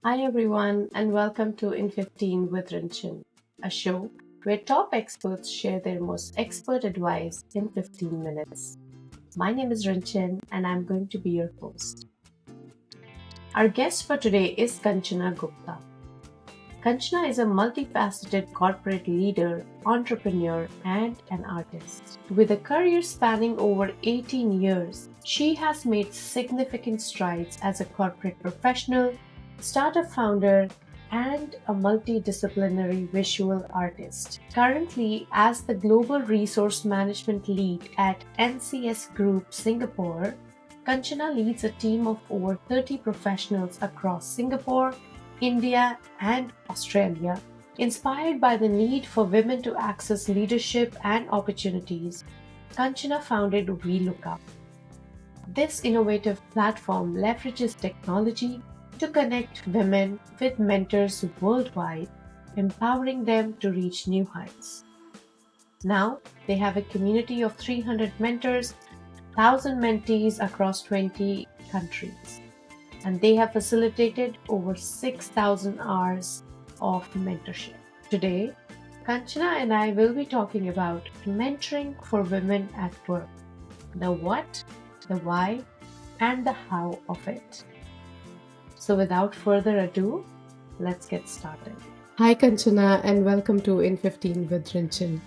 Hi everyone and welcome to In 15 with Rinchin, a show where top experts share their most expert advice in 15 minutes. My name is Rinchin and I'm going to be your host. Our guest for today is Kanchana Gupta. Kanchana is a multifaceted corporate leader, entrepreneur, and an artist. With a career spanning over 18 years, she has made significant strides as a corporate professional, startup founder, and a multidisciplinary visual artist. Currently, as the Global Resource Management Lead at NCS Group Singapore, Kanchana leads a team of over 30 professionals across Singapore, India, and Australia. Inspired by the need for women to access leadership and opportunities, Kanchana founded vLookUp. This innovative platform leverages technology to connect women with mentors worldwide, empowering them to reach new heights. Now, they have a community of 300 mentors, 1,000 mentees across 20 countries, and they have facilitated over 6,000 hours of mentorship. Today, Kanchana and I will be talking about mentoring for women at work, the what, the why, and the how of it. So, without further ado, let's get started. Hi, Kanchana, and welcome to In 15 with Rinchin.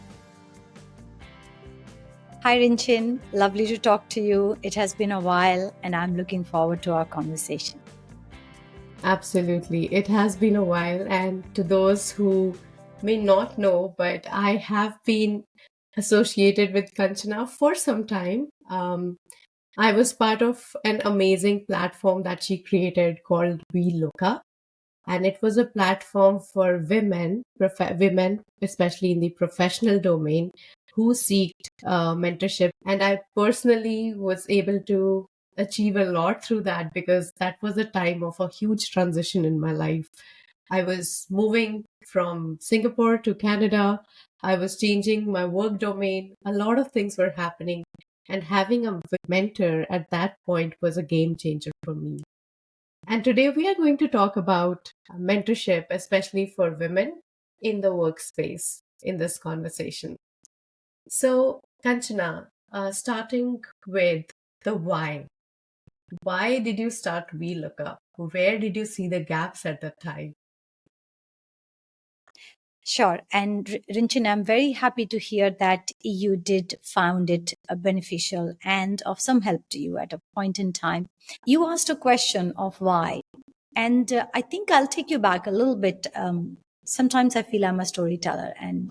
Hi, Rinchin. Lovely to talk to you. It has been a while, and I'm looking forward to our conversation. Absolutely. It has been a while, and to those who may not know, but I have been associated with Kanchana for some time. I was part of an amazing platform that she created called vLookUp, and it was a platform for women, especially in the professional domain, who seeked mentorship. And I personally was able to achieve a lot through that because that was a time of a huge transition in my life. I was moving from Singapore to Canada. I was changing my work domain. A lot of things were happening. And having a mentor at that point was a game changer for me. And today we are going to talk about mentorship, especially for women in the workspace in this conversation. So, Kanchana, starting with the why. Why did you start vLookUp? Where did you see the gaps at that time? Sure. And Rinchin, I'm very happy to hear that you did found it beneficial and of some help to you at a point in time. You asked a question of why. And I think I'll take you back a little bit. Sometimes I feel I'm a storyteller, and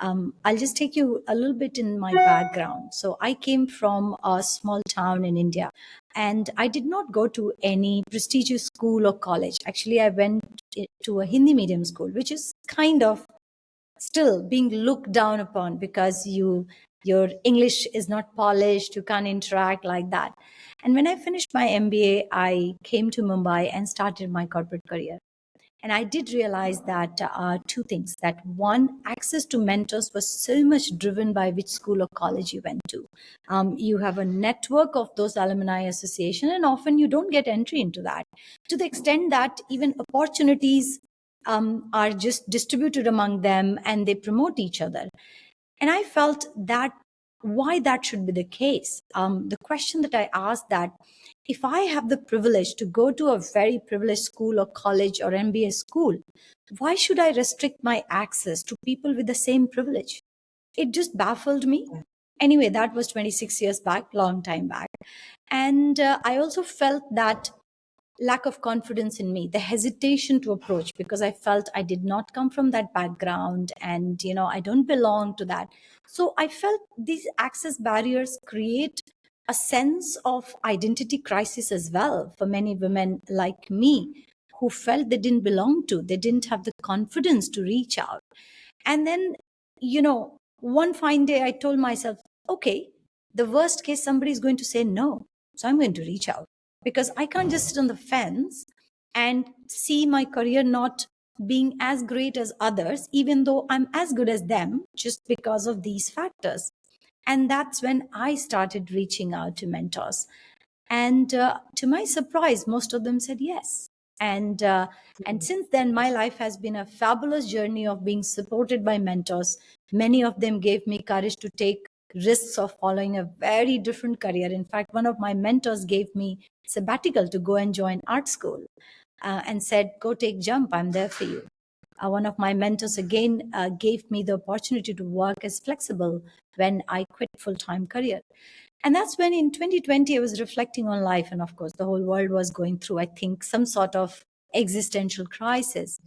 I'll just take you a little bit in my background. So I came from a small town in India, and I did not go to any prestigious school or college. Actually, I went to a Hindi medium school, which is kind of still being looked down upon because your English is not polished, you can't interact like that. And when I finished my MBA, I came to Mumbai and started my corporate career. And I did realize that two things: that one, access to mentors was so much driven by which school or college you went to. You have a network of those alumni association, and often you don't get entry into that, to the extent that even opportunities are just distributed among them and they promote each other. And I felt that why that should be the case. The question that I asked, that if I have the privilege to go to a very privileged school or college or MBA school, why should I restrict my access to people with the same privilege? It just baffled me. Anyway, that was 26 years back, long time back. And I also felt that lack of confidence in me, the hesitation to approach, because I felt I did not come from that background, and I don't belong to that. So I felt these access barriers create a sense of identity crisis as well for many women like me, who felt they didn't belong to, they didn't have the confidence to reach out. And then, one fine day I told myself, okay, the worst case, somebody is going to say no, so I'm going to reach out, because I can't just sit on the fence and see my career not being as great as others, even though I'm as good as them, just because of these factors. And that's when I started reaching out to mentors. And to my surprise, most of them said yes. And since then, my life has been a fabulous journey of being supported by mentors. Many of them gave me courage to take risks of following a very different career. In fact, one of my mentors gave me sabbatical to go and join art school, and said, "Go take jump. I'm there for you." One of my mentors again gave me the opportunity to work as flexible when I quit full-time career. And that's when in 2020 I was reflecting on life, and of course the whole world was going through, I think, some sort of existential crisis.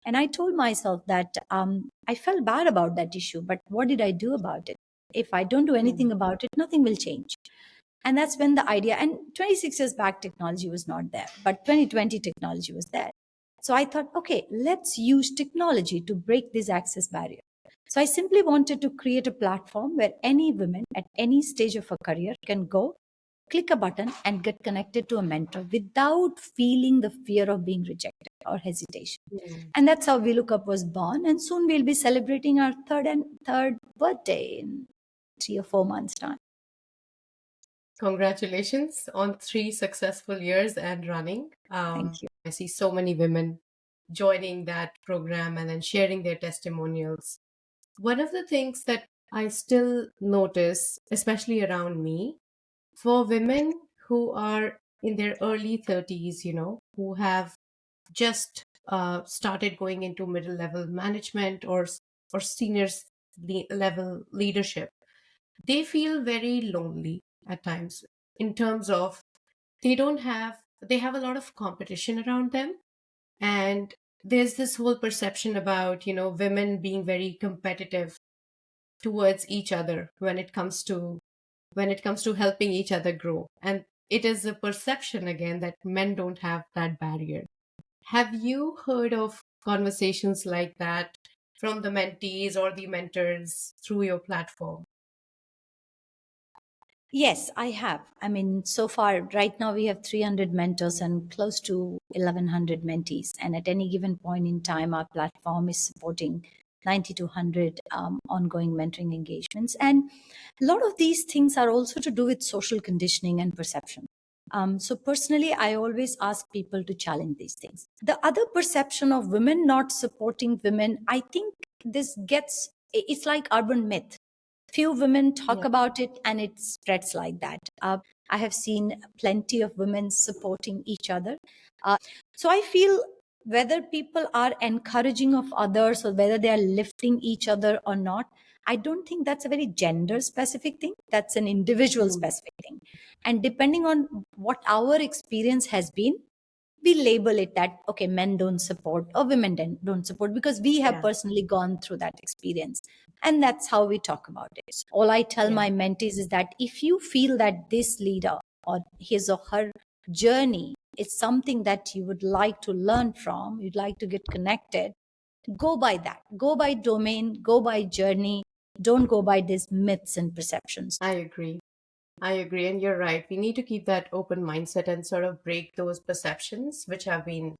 And I told myself that I felt bad about that issue, but what did I do about it? If I don't do anything about it, nothing will change. And that's when the idea, and 26 years back, technology was not there, but 2020 technology was there. So I thought, okay, let's use technology to break this access barrier. So I simply wanted to create a platform where any woman at any stage of her career can go, click a button, and get connected to a mentor without feeling the fear of being rejected or hesitation. And that's how vLookUp was born. And soon we'll be celebrating our third birthday in 3 or 4 months' time. Congratulations on 3 successful years and running. Thank you. I see so many women joining that program and then sharing their testimonials. One of the things that I still notice, especially around me, for women who are in their early 30s, who have just started going into middle level management or senior level leadership, they feel very lonely at times in terms of they have a lot of competition around them, and there's this whole perception about women being very competitive towards each other when it comes to helping each other grow. And it is a perception again that men don't have that barrier. Have you heard of conversations like that from the mentees or the mentors through your platform? Yes, I have. I mean, so far, right now we have 300 mentors and close to 1100 mentees. And at any given point in time, our platform is supporting 90 to 100 ongoing mentoring engagements. And a lot of these things are also to do with social conditioning and perception. So personally, I always ask people to challenge these things. The other perception of women not supporting women, I think it's like urban myth. Few women talk Yeah. about it and it spreads like that. I have seen plenty of women supporting each other. So I feel whether people are encouraging of others or whether they are lifting each other or not, I don't think that's a very gender specific thing. That's an individual Mm. specific thing. And depending on what our experience has been, we label it that, okay, men don't support or women don't support because we have Yeah. personally gone through that experience. And that's how we talk about it. All I tell Yeah. my mentees is that if you feel that this leader or his or her journey is something that you would like to learn from, you'd like to get connected, go by that. Go by domain, go by journey. Don't go by these myths and perceptions. I agree. I agree, and you're right. We need to keep that open mindset and sort of break those perceptions which have been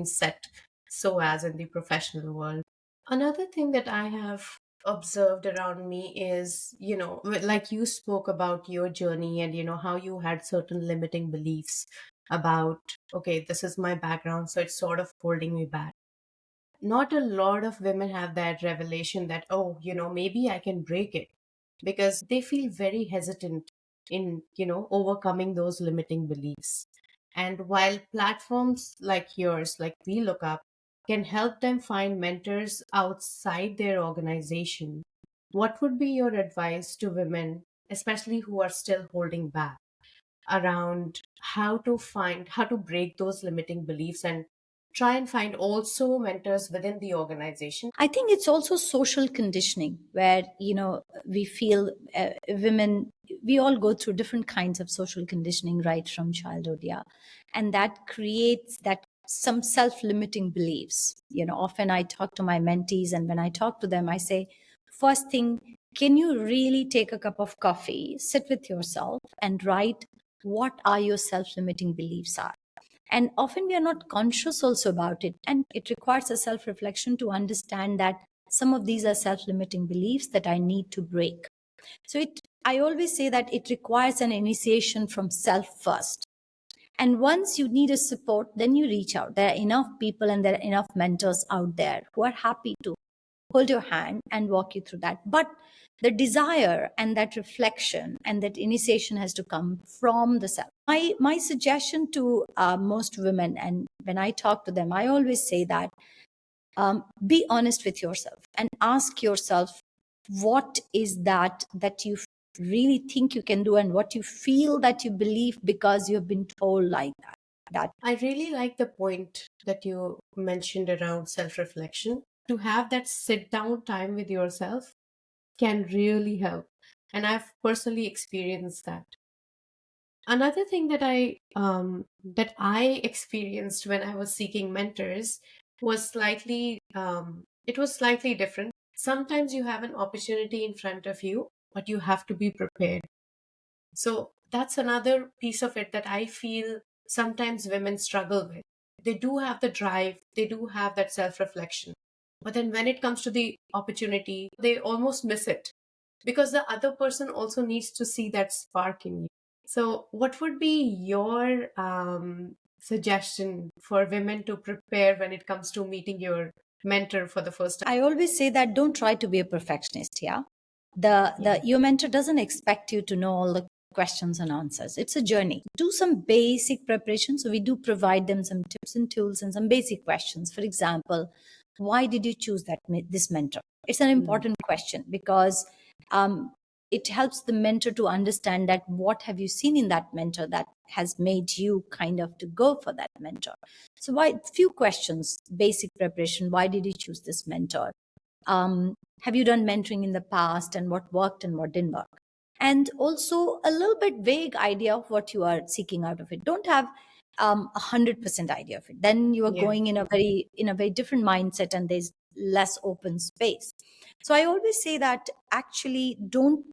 set so as in the professional world. Another thing that I have observed around me is, like you spoke about your journey and how you had certain limiting beliefs about, okay, this is my background, so it's sort of holding me back. Not a lot of women have that revelation that, oh, maybe I can break it, because they feel very hesitant in overcoming those limiting beliefs. And while platforms like yours, like vLookUp, can help them find mentors outside their organization, what would be your advice to women, especially who are still holding back, around how to break those limiting beliefs and try and find also mentors within the organization? I think it's also social conditioning where, we feel women, we all go through different kinds of social conditioning right from childhood. Yeah. And that creates that some self limiting beliefs. Often I talk to my mentees, and when I talk to them, I say, first thing, can you really take a cup of coffee, sit with yourself, and write what are your self limiting beliefs are? And often we are not conscious also about it, and it requires a self reflection to understand that some of these are self limiting beliefs that I need to break. So I always say that it requires an initiation from self first. And once you need a support, then you reach out. There are enough people and there are enough mentors out there who are happy to hold your hand and walk you through that. But the desire and that reflection and that initiation has to come from the self. My suggestion to most women, and when I talk to them, I always say that be honest with yourself and ask yourself, what is that you really think you can do, and what you feel that you believe because you've been told like that. I really like the point that you mentioned around self reflection. To have that sit down time with yourself can really help. And I've personally experienced that. Another thing that I experienced when I was seeking mentors was slightly different. Sometimes you have an opportunity in front of you, but you have to be prepared. So that's another piece of it that I feel sometimes women struggle with. They do have the drive, they do have that self reflection. But then when it comes to the opportunity, they almost miss it because the other person also needs to see that spark in you. So, what would be your suggestion for women to prepare when it comes to meeting your mentor for the first time? I always say that don't try to be a perfectionist. Yeah. The Yeah. your mentor doesn't expect you to know all the questions and answers. It's a journey. Do some basic preparation. So we do provide them some tips and tools and some basic questions. For example, why did you choose this mentor? It's an Mm, important question because um, it helps the mentor to understand that what have you seen in that mentor that has made you kind of to go for that mentor. So why few questions, basic preparation. Why did you choose this mentor? Have you done mentoring in the past, and what worked and what didn't work? And also a little bit vague idea of what you are seeking out of it. Don't have 100% idea of it. Then you are yeah. going in a very different mindset, and there's less open space. So I always say that actually don't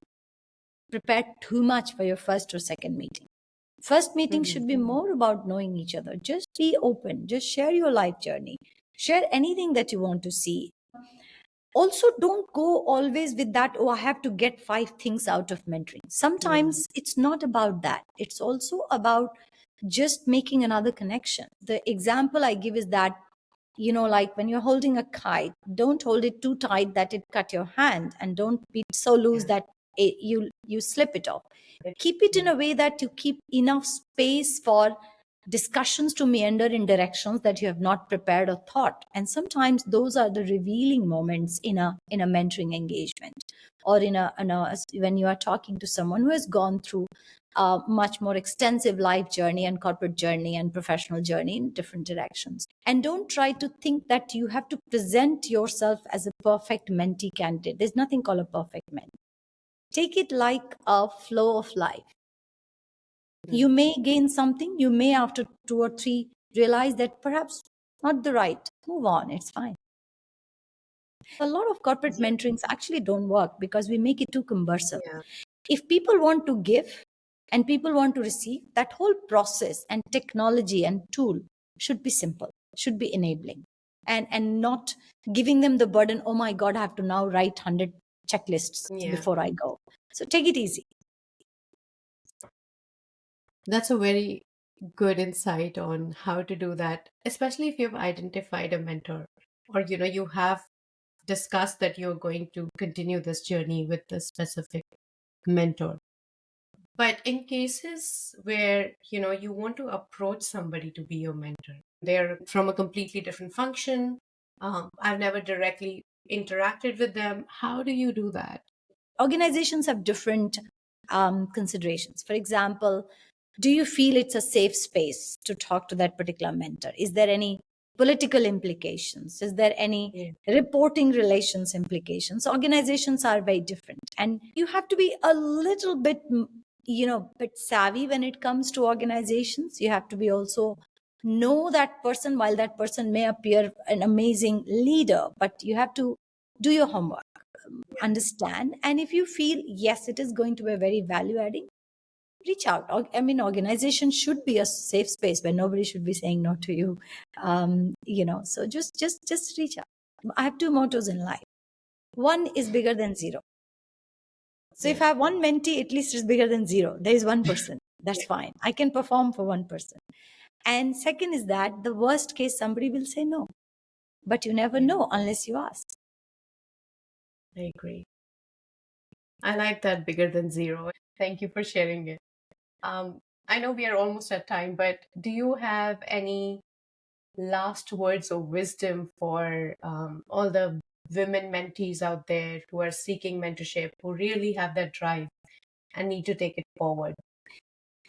prepare too much for your first or second meeting. First meeting Mhm. should be more about knowing each other. Just be open, just share your life journey, share anything that you want to see. Also, don't go always with that, oh, I have to get 5 things out of mentoring. Yeah. Sometimes it's not about that, it's also about just making another connection. The example I give is that, like when you're holding a kite, don't hold it too tight that it cut your hand, and don't be so loose Yeah. that you slip it off. Keep it in a way that you keep enough space for discussions to meander in directions that you have not prepared or thought. And sometimes those are the revealing moments in a mentoring engagement, or in a when you are talking to someone who has gone through a much more extensive life journey and corporate journey and professional journey in different directions. And don't try to think that you have to present yourself as a perfect mentee candidate. There's nothing called a perfect mentee. Take it like a flow of life. Mm, You may gain something, you may after 2 or 3 realize that perhaps not the right. Move on, it's fine. A lot of corporate yeah. mentorings actually don't work because we make it too cumbersome. Yeah. If people want to give and people want to receive, that whole process and technology and tool should be simple, should be enabling, and not giving them the burden, oh my God, I have to now write 100 checklists Yeah. before I go. So take it easy. That's a very good insight on how to do that, especially if you've identified a mentor or you have discussed that you're going to continue this journey with the specific mentor. But in cases where you want to approach somebody to be your mentor, they're from a completely different function. I've never directly interacted with them. How do you do that? Organizations have different considerations. For example, do you feel it's a safe space to talk to that particular mentor? Is there any political implications? Is there any Yeah. reporting relations implications? Organizations are very different, and you have to be a little bit, bit savvy when it comes to organizations. You have to be also know that person. While that person may appear an amazing leader, but you have to do your homework, understand, and if you feel yes, it is going to be very value adding, reach out. I mean, organization should be a safe space where nobody should be saying no to you. So just reach out. I have 2 mottos in life. One is bigger than zero. So if Yeah. I have one mentee, at least it's bigger than zero. There is one person. That's fine. I can perform for one person. And second is that the worst case, somebody will say no, but you never know unless you ask. I agree. I like that bigger than zero. Thank you for sharing it. I know we are almost at time, but do you have any last words of wisdom for all the women mentees out there who are seeking mentorship, who really have that drive and need to take it forward?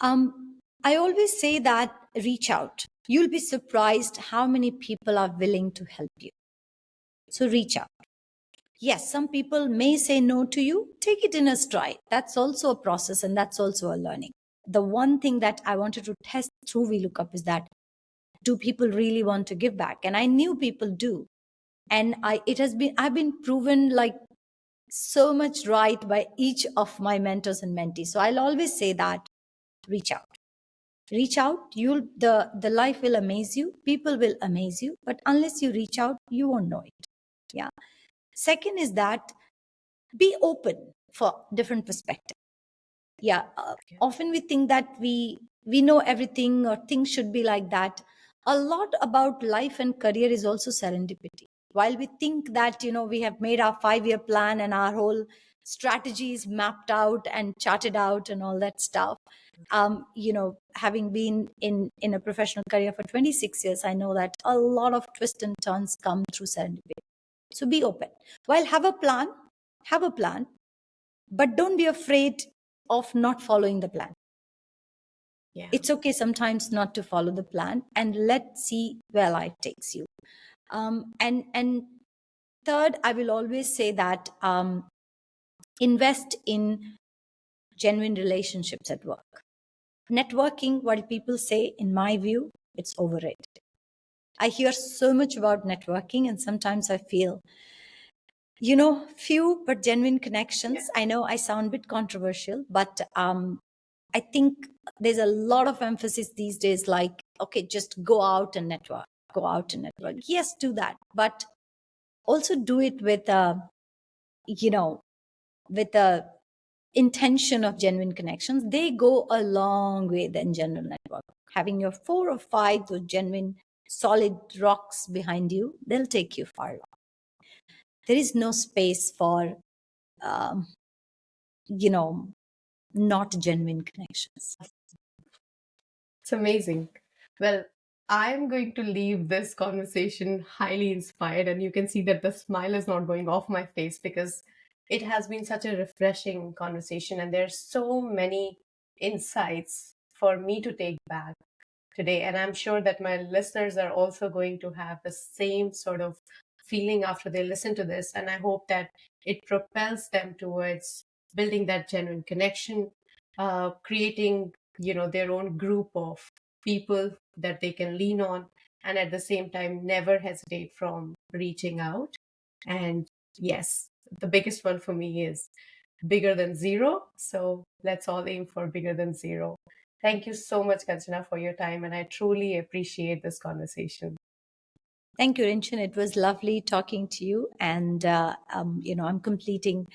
I always say that reach out. You'll be surprised how many people are willing to help you. So reach out. Yes, some people may say no to you. Take it in a stride. That's also a process and that's also a learning. The one thing that I wanted to test through vLookUp is that do people really want to give back? And I knew people do. And I've been proven like so much right by each of my mentors and mentees. So I'll always say that reach out. Reach out, the life will amaze you, people will amaze you, but unless you reach out, you won't know it. Yeah. Second is that be open for different perspectives. Yeah, often we think that we know everything or things should be like that. A lot about life and career is also serendipity. While we think that we have made our 5-year plan and our whole strategy is mapped out and charted out and all that stuff, having been in a professional career for 26 years, I know that a lot of twists and turns come through serendipity. So be open. While have a plan, but don't be afraid of not following the plan. Yeah. It's okay sometimes not to follow the plan, and let's see where life takes you. And third, I will always say that invest in genuine relationships at work. Networking, what people say, in my view, it's overrated. I hear so much about networking, and sometimes I feel, few but genuine connections. I know I sound a bit controversial, but I think there's a lot of emphasis these days, like, okay, just go out and network, go out and network. Yes, do that, but also do it with you know, with a intention of genuine connections. They go a long way than general network. Having your 4 or 5 those genuine solid rocks behind you, they'll take you far. There is no space for um, you know not genuine connections. It's amazing. Well, I'm going to leave this conversation highly inspired, and you can see that the smile is not going off my face because it has been such a refreshing conversation, and there's so many insights for me to take back today. And I'm sure that my listeners are also going to have the same sort of feeling after they listen to this. And I hope that it propels them towards building that genuine connection, creating, their own group of people that they can lean on, and at the same time, never hesitate from reaching out. And yes, the biggest one for me is bigger than zero. So let's all aim for bigger than zero. Thank you so much, Kanchana, for your time, and I truly appreciate this conversation. Thank you, Rinchin. It was lovely talking to you. And, I'm completing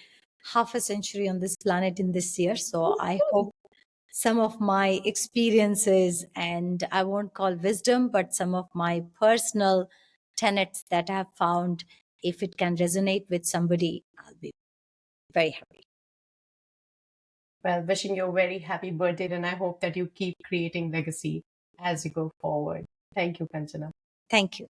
half a century on this planet in this year. So I hope some of my experiences, and I won't call wisdom, but some of my personal tenets that I have found, if it can resonate with somebody, I'll be very happy. Well, wishing you a very happy birthday, and I hope that you keep creating legacy as you go forward. Thank you, Kanchana. Thank you.